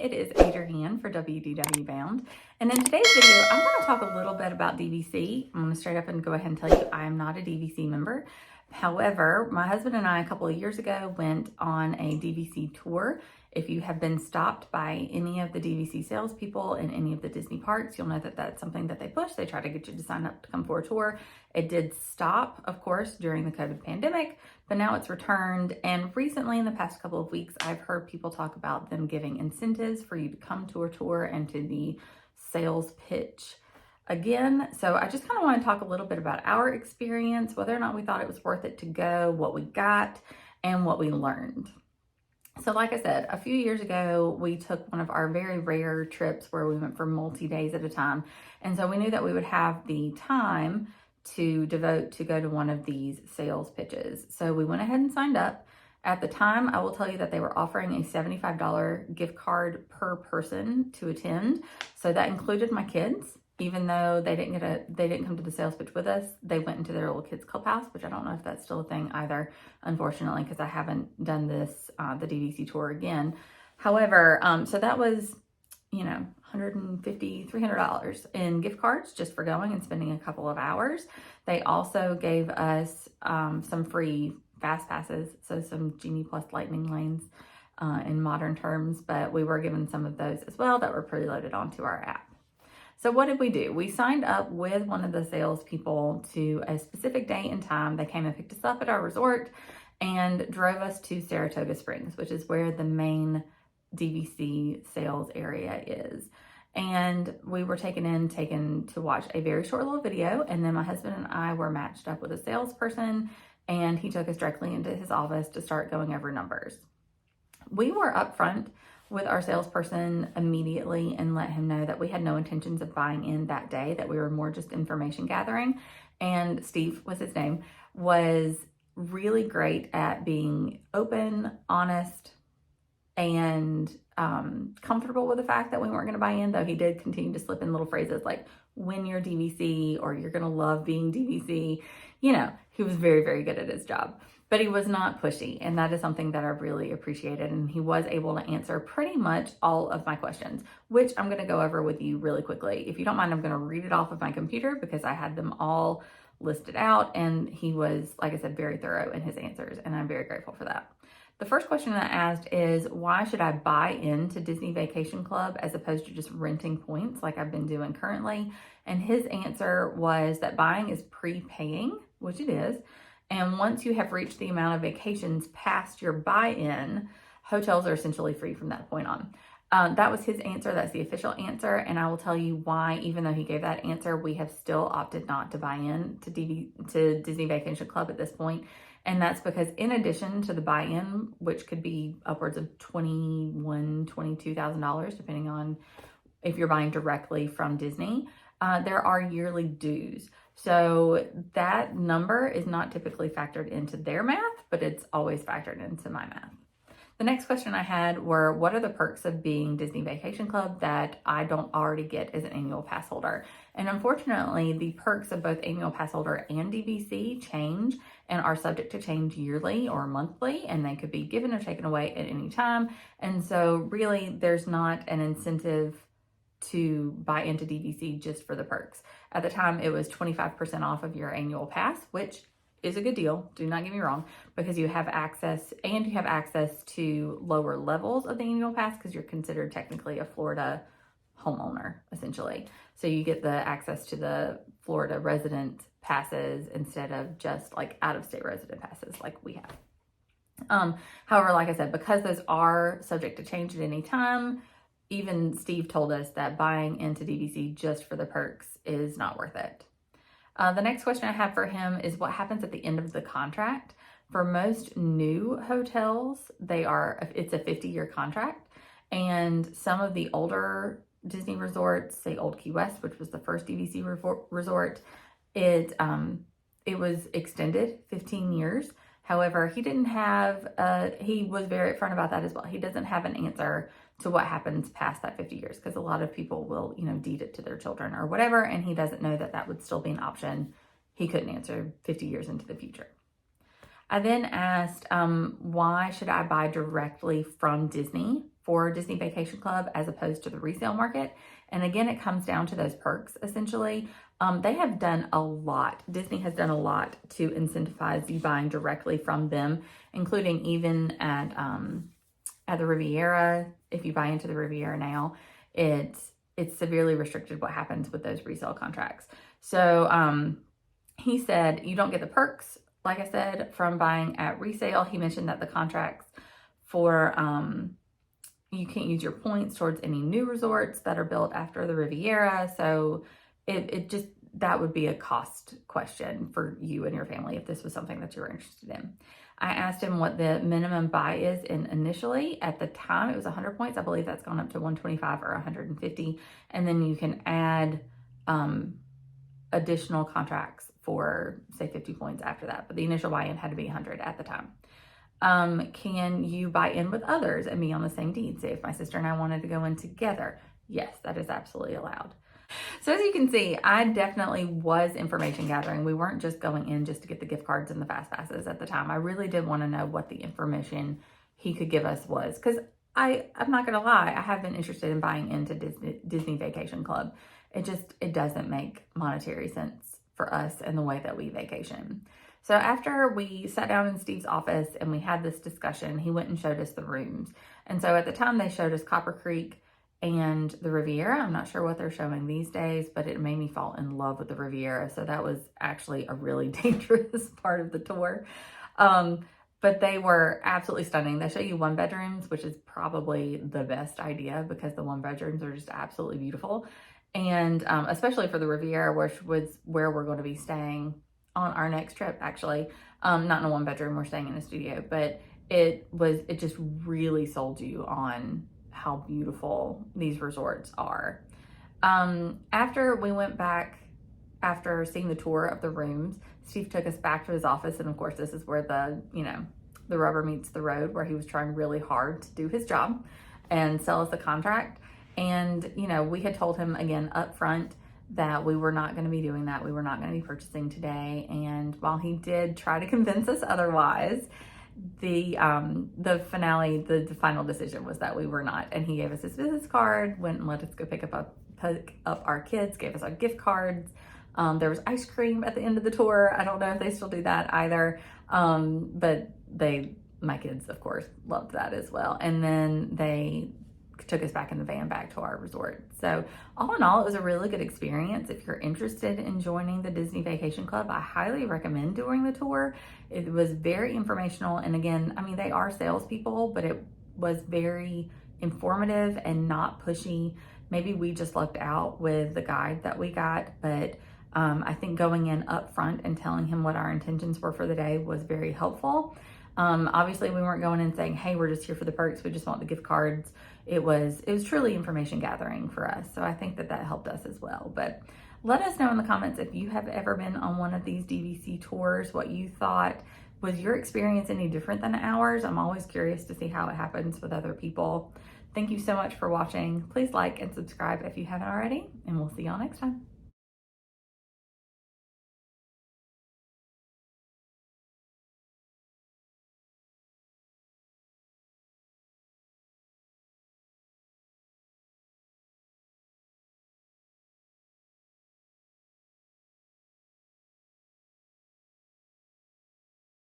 it is Adrienne for WDW Bound. And in today's video, I'm going to talk a little bit about DVC. I'm going to straight up and go ahead and tell you I am not a DVC member. However, my husband and I a couple of years ago went on a DVC tour. If you have been stopped by any of the DVC salespeople in any of the Disney parks, you'll know that that's something that they push. They try to get you to sign up to come for a tour. It did stop, of course, during the COVID pandemic, but now it's returned. And recently, in the past couple of weeks, I've heard people talk about them giving incentives for you to come to a tour and to the sales pitch again. So I just kind of want to talk a little bit about our experience, whether or not we thought it was worth it to go, what we got, and what we learned. So like I said, a few years ago, we took one of our very rare trips where we went for multi-days at a time. And so we knew that we would have the time to devote to go to one of these sales pitches. So we went ahead and signed up. At the time, I will tell you that they were offering a $75 gift card per person to attend. So that included my kids. Even though they didn't come to the sales pitch with us, they went into their little kids clubhouse, which I don't know if that's still a thing either, unfortunately, because I haven't done this, the DVC tour again. However, so that was, $150, $300 in gift cards just for going and spending a couple of hours. They also gave us some free fast passes, so some Genie Plus Lightning lanes in modern terms, but we were given some of those as well that were preloaded onto our app. So what did we do? We signed up with one of the salespeople to a specific day and time. They came and picked us up at our resort and drove us to Saratoga Springs, which is where the main DVC sales area is. And we were taken to watch a very short little video. And then my husband and I were matched up with a salesperson, and he took us directly into his office to start going over numbers. We were upfront with our salesperson immediately and let him know that we had no intentions of buying in that day, that we were more just information gathering. And Steve was his name, was really great at being open, honest, and comfortable with the fact that we weren't going to buy in, though he did continue to slip in little phrases like, when you're DVC, or you're going to love being DVC. He was very, very good at his job. But he was not pushy, and that is something that I really appreciated. And he was able to answer pretty much all of my questions, which I'm going to go over with you really quickly. If you don't mind, I'm going to read it off of my computer because I had them all listed out, and he was, like I said, very thorough in his answers, and I'm very grateful for that. The first question I asked is, why should I buy into Disney Vacation Club as opposed to just renting points like I've been doing currently? And his answer was that buying is prepaying, which it is. And once you have reached the amount of vacations past your buy-in, hotels are essentially free from that point on. That was his answer. That's the official answer. And I will tell you why, even though he gave that answer, we have still opted not to buy in to Disney Vacation Club at this point. And that's because in addition to the buy-in, which could be upwards of $21,000, $22,000, depending on if you're buying directly from Disney, there are yearly dues. So that number is not typically factored into their math, but it's always factored into my math. The next question I had were, what are the perks of being Disney Vacation Club that I don't already get as an annual pass holder? And unfortunately, the perks of both annual pass holder and DVC change and are subject to change yearly or monthly, and they could be given or taken away at any time. And so really, there's not an incentive to buy into DVC just for the perks. At the time, it was 25% off of your annual pass, which is a good deal. Do not get me wrong, because you have access to lower levels of the annual pass because you're considered technically a Florida homeowner, essentially. So you get the access to the Florida resident passes instead of just like out-of-state resident passes like we have. However, like I said, because those are subject to change at any time, even Steve told us that buying into DVC just for the perks is not worth it. The next question I have for him is, what happens at the end of the contract? For most new hotels, it's a 50-year contract. And some of the older Disney resorts, say Old Key West, which was the first DVC resort, it was extended 15 years. However, he was very upfront about that as well. He doesn't have an answer to what happens past that 50 years because a lot of people will, deed it to their children or whatever, and he doesn't know that that would still be an option. He couldn't answer 50 years into the future. I then asked, why should I buy directly from Disney for Disney Vacation Club as opposed to the resale market. And again, it comes down to those perks, essentially. They have done a lot. Disney has done a lot to incentivize you buying directly from them, including even at the Riviera. If you buy into the Riviera now, it's severely restricted what happens with those resale contracts. So he said you don't get the perks, like I said, from buying at resale. He mentioned that the contracts for you can't use your points towards any new resorts that are built after the Riviera. So it just, that would be a cost question for you and your family if this was something that you were interested in. I asked him what the minimum buy is initially. At the time, it was 100 points. I believe that's gone up to 125 or 150. And then you can add additional contracts for, say, 50 points after that. But the initial buy-in had to be 100 at the time. Can you buy in with others and be on the same deed? Say if my sister and I wanted to go in together. Yes, that is absolutely allowed. So as you can see, I definitely was information gathering. We weren't just going in just to get the gift cards and the fast passes at the time. I really did want to know what the information he could give us was, because I'm not going to lie, I have been interested in buying into Disney Vacation Club. It doesn't make monetary sense for us and the way that we vacation. So after we sat down in Steve's office and we had this discussion, he went and showed us the rooms. And so at the time they showed us Copper Creek and the Riviera. I'm not sure what they're showing these days, but it made me fall in love with the Riviera. So that was actually a really dangerous part of the tour. But they were absolutely stunning. They show you one bedrooms, which is probably the best idea because the one bedrooms are just absolutely beautiful. And especially for the Riviera, which was where we're going to be staying on our next trip, actually. Not in a one bedroom, we're staying in a studio, but it just really sold you on how beautiful these resorts are. After we went back, after seeing the tour of the rooms, Steve took us back to his office. And of course, this is where the rubber meets the road, where he was trying really hard to do his job and sell us the contract. And, we had told him again up front that we were not going to be doing that. We were not going to be purchasing today. And while he did try to convince us otherwise, the final decision was that we were not. And he gave us his business card, went and let us go pick up our kids, gave us our gift cards. There was ice cream at the end of the tour. I don't know if they still do that either. But my kids, of course, loved that as well. And then they took us back in the van back to our resort. So all in all, it was a really good experience. If you're interested in joining the Disney Vacation Club, I highly recommend doing the tour. It was very informational. And again, they are salespeople, but it was very informative and not pushy. Maybe we just lucked out with the guide that we got, but I think going in up front and telling him what our intentions were for the day was very helpful. Obviously we weren't going in saying, hey, we're just here for the perks, we just want the gift cards. It was truly information gathering for us. So I think that helped us as well. But let us know in the comments if you have ever been on one of these DVC tours, what you thought. Was your experience any different than ours? I'm always curious to see how it happens with other people. Thank you so much for watching. Please like and subscribe if you haven't already, and we'll see y'all next time.